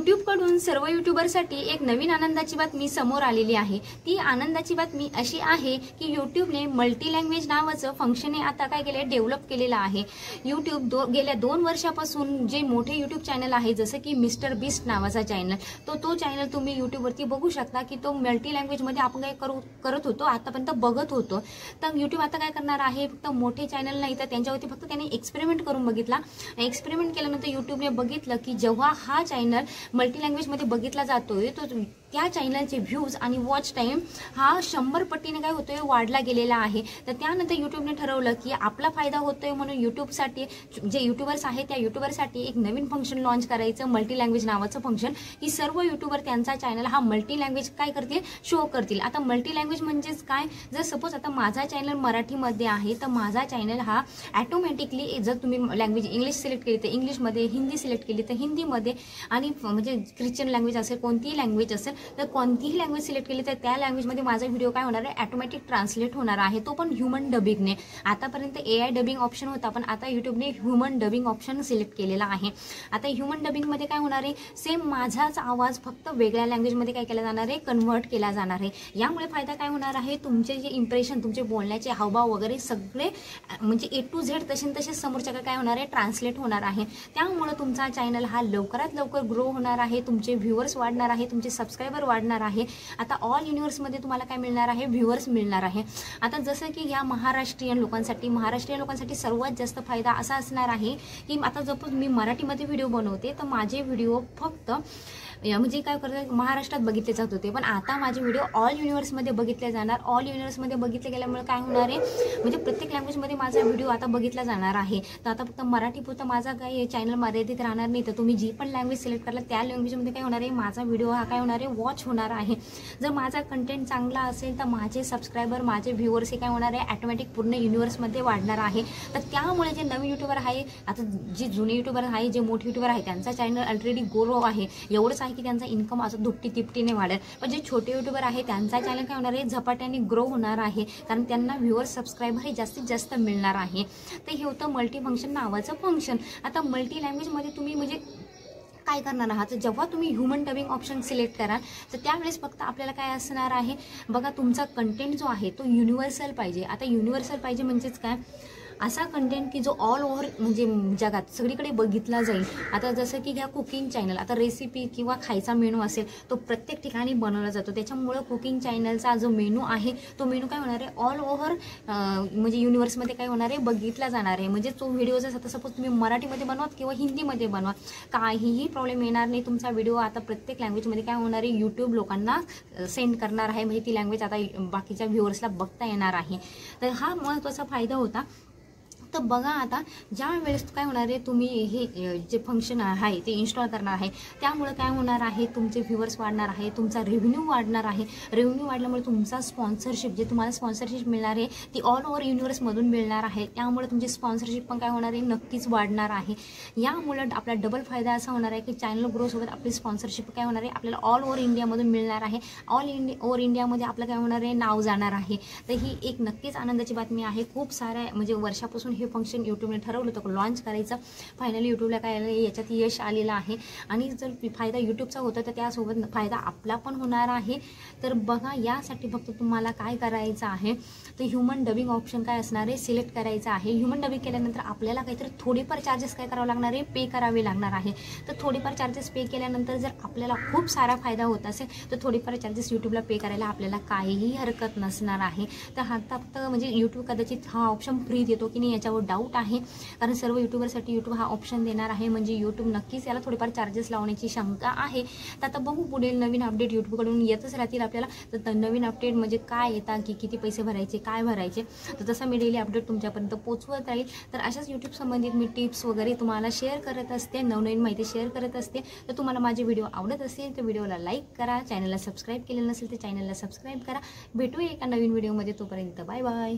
YouTube कडून सर्व यूट्यूबरसाठी एक नवीन आनंदाची बातमी समोर आलेली आहे। ती आनंदाची बातमी अशी आहे की YouTubeने मल्टी लँग्वेज नावाचं फंक्शन आता काय केले डेव्हलप केलेलं आहे। YouTube गेल्या 2 वर्षापासून जे मोठे YouTube चॅनल आहे जसं की मिस्टर बीस्ट नावाचा चॅनल तो चॅनल तुम्ही YouTube वरती बघू शकता की तो मल्टी लँग्वेज मध्ये आपण काय करत होतो आतापर्यंत बघत होतो। तर YouTube आता काय करणार आहे फक्त मोठे चॅनल नाही तर त्यांच्यावरती फक्त त्यांनी एक्सपेरिमेंट करून बघितला। एक्सपेरिमेंट केल्यानंतर YouTubeने बघितलं की जेव्हा हा चॅनल मल्टी लँग्वेज मध्ये बघितला जातोय तो त्या चॅनलचे व्ह्यूज आणि वॉच टाइम हा 100 पटीने काय होतोय वाढला गेलेला आहे। तर त्यानंतर YouTubeने ठरवलं की आपला फायदा होतोय म्हणून YouTubeसाठी जे यूट्यूबर्स आहेत त्या यूट्यूबरसाठी एक नवीन फंक्शन लॉन्च करायचं मल्टी लँग्वेज नावाचं फंक्शन की सर्व यूट्यूबर त्यांचा चॅनल हा मल्टी लँग्वेज काय करतील शो करतील। आता मल्टी लँग्वेज म्हणजेच काय जर सपोज आता माझा चॅनल मराठीमध्ये आहे तर माझा चॅनल हा ऑटोमॅटिकली जर तुम्ही लँग्वेज इंग्लिश सिलेक्ट केली तर इंग्लिशमध्ये, हिंदी सिलेक्ट केली तर हिंदीमध्ये आणि म्हणजे ख्रिश्चन लँग्वेज असेल कोणतीही लँग्वेज असेल तर कोणतीही लँग्वेज सिलेक्ट केली तर त्या लँग्वेजमध्ये माझा व्हिडिओ काय होणार आहे ऑटोमॅटिक ट्रान्सलेट होणार आहे तो पण ह्यूमन डबिंगने। आतापर्यंत AI डबिंग ऑप्शन होता पण आता YouTubeने ह्यूमन डबिंग ऑप्शन सिलेक्ट केलेला आहे। आता ह्यूमन डबिंगमध्ये काय होणार आहे सेम माझाच आवाज फक्त वेगळ्या लँग्वेजमध्ये काय केला जाणार आहे कन्वर्ट केला जाणार आहे। यामुळे फायदा काय होणार आहे तुमचे जे इम्प्रेशन तुमचे बोलण्याचे हावभाव वगैरे सगळे म्हणजे A to Z तसे समोरच्याकडे काय होणार आहे ट्रान्सलेट होणार आहे। त्यामुळे तुमचा चॅनल हा लवकरात लवकर ग्रो होणार आहे, तुमचे व्ह्यूअर्स वाढणार आहे, तुमचे सबस्क्रायबर वाढणार आहे। आता ऑल युनिव्हर्समध्ये तुम्हाला काय मिळणार आहे व्ह्यूअर्स मिळणार आहे। आता जसं की या महाराष्ट्रीयन लोकांसाठी सर्वात जास्त फायदा असा असणार आहे की आता सपोज मी मराठीमध्ये व्हिडिओ बनवते तर माझे व्हिडिओ फक्त म्हणजे काय करतात महाराष्ट्रात बघितले जात होते पण आता माझे व्हिडिओ ऑल युनिव्हर्समध्ये बघितले जाणार। ऑल युनिव्हर्समध्ये बघितले गेल्यामुळे काय होणार आहे म्हणजे प्रत्येक लँग्वेजमध्ये माझा व्हिडिओ आता बघितला जाणार आहे। तर आता फक्त मराठीपुरता माझा काय चॅनल मर्यादित राहणार नाही तर तुम्ही जी पण लँग्वेज सिलेक्ट करला त्या लँग्वेजमध्ये काय होणार आहे माझा व्हिडिओ हा काय होणार आहे वॉच होणार आहे। जर माझा कंटेंट चांगला असेल तर माझे सबस्क्रायबर माझे व्ह्यूअर्स हे काय होणार आहे ऑटोमॅटिक पूर्ण युनिव्हर्समध्ये वाढणार आहे। तर त्यामुळे जे नवीन यूट्यूबर आहे आता जे जुने यूट्यूबर आहे जे मोठे यूट्यूबर आहे त्यांचा चॅनल ऑलरेडी ग्रो आहे एवढंच की त्यांचा इन्कम असं दुपटी तिपटीने वाढेल पण जे छोटे यूट्यूबर आहे त्यांचा चॅनल काय होणार आहे झपाट्याने ग्रो होणार आहे कारण त्यांना व्ह्यूअर्स सबस्क्रायबर हे जास्तीत जास्त मिळणार आहे। तर हे होतं मल्टी फंक्शन नावाचं फंक्शन। आता मल्टी लँग्वेजमध्ये तुम्ही म्हणजे काय करणार आहात जेव्हा तुम्ही ह्यूमन डबिंग ऑप्शन सिलेक्ट कराल तर त्यावेळेस फक्त आपल्याला काय असणार आहे बघा तुमचा कंटेंट जो आहे तो युनिव्हर्सल पाहिजे। आता युनिव्हर्सल पाहिजे म्हणजेच काय असा कंटेंट की जो ऑल ओव्हर म्हणजे जगात सगळीकडे बघितला जाईल। आता जसं की घ्या कुकिंग चॅनल आता रेसिपी किंवा खायचा मेनू असेल तो प्रत्येक ठिकाणी बनवला जातो त्याच्यामुळे कुकिंग चॅनलचा जो मेनू आहे तो मेनू काय होणार आहे ऑल ओव्हर म्हणजे युनिव्हर्समध्ये काय होणार आहे बघितला जाणार आहे। म्हणजे तो व्हिडिओ जर आता सपोज तुम्ही मराठीमध्ये बनवा किंवा हिंदीमध्ये बनवा काहीही प्रॉब्लेम येणार नाही। तुमचा व्हिडिओ आता प्रत्येक लँग्वेजमध्ये काय होणार आहे YouTube लोकांना सेंड करणार आहे म्हणजे ती लँग्वेज आता बाकीच्या व्ह्यूअर्सला बघता येणार आहे। तर हा महत्त्वाचा फायदा होता। तर बघा आता ज्या वेळेस काय होणार आहे तुम्ही हे जे फंक्शन आहे ते इन्स्टॉल करणार आहे त्यामुळे काय होणार आहे तुमचे व्ह्यूअर्स वाढणार आहे, तुमचा रेव्हेन्यू वाढणार आहे। रेव्हेन्यू वाढल्यामुळे तुमचा स्पॉन्सरशिप जे तुम्हाला स्पॉन्सरशिप मिळणार आहे ती ऑल ओव्हर युनिव्हर्समधून मिळणार आहे त्यामुळे तुमची स्पॉन्सरशिप पण काय होणार आहे नक्कीच वाढणार आहे। यामुळे आपला डबल फायदा असा होणार आहे की चॅनल ग्रोसोबत आपली स्पॉन्सरशिप काय होणार आहे आपल्याला ऑल ओव्हर इंडियामधून मिळणार आहे। ओव्हर इंडियामध्ये आपलं काय होणार आहे नाव जाणार आहे। तर ही एक नक्कीच आनंदाची बातमी आहे। खूप साऱ्या म्हणजे वर्षापासून हे फंक्शन YouTubeने ठरवलं होतं लॉन्च करायचं फायनली YouTubeला काय आलं याच्यात यश आलेलं आहे आणि जर फायदा YouTubeचा होता तर त्यासोबत फायदा आपला पण होणार आहे। तर बघा यासाठी फक्त तुम्हाला काय करायचं आहे तर ह्यूमन डबिंग ऑप्शन काय असणार आहे सिलेक्ट करायचं आहे। ह्यूमन डबिंग केल्यानंतर आपल्याला काहीतरी थोडीफार चार्जेस काय करावं लागणार आहे पे करावे लागणार आहे। तर थोडीफार चार्जेस पे केल्यानंतर जर आपल्याला खूप सारा फायदा होत असेल तर थोडीफार चार्जेस YouTubeला पे करायला आपल्याला काहीही हरकत नसणार आहे। तर हा फक्त म्हणजे YouTube कदाचित हा ऑप्शन फ्री देतो की नाही याच्यावर डाऊट आहे कारण सर्व यूट्यूबरसाठी YouTube हा ऑप्शन देणार आहे म्हणजे YouTube नक्कीच याला थोडेफार चार्जेस लावण्याची शंका आहे। तर आता बघू पुढील नवीन अपडेट YouTubeकडून येतच राहतील आपल्याला। तर नवीन अपडेट म्हणजे काय येतात की किती पैसे भरायचे काय भरायचे तर तसं मी डेली अपडेट तुमच्यापर्यंत पोहोचवत राहील। तर अशाच YouTube संबंधित मी टिप्स वगैरे तुम्हाला शेअर करत असते, नवनवीन माहिती शेअर करत असते। तर तुम्हाला माझे व्हिडिओ आवडत असेल तर व्हिडिओला लाईक करा, चॅनलला सबस्क्राईब केलेलं नसेल तर चॅनलला सबस्क्राईब करा। भेटूया एका नवीन व्हिडिओमध्ये, तोपर्यंत बाय बाय।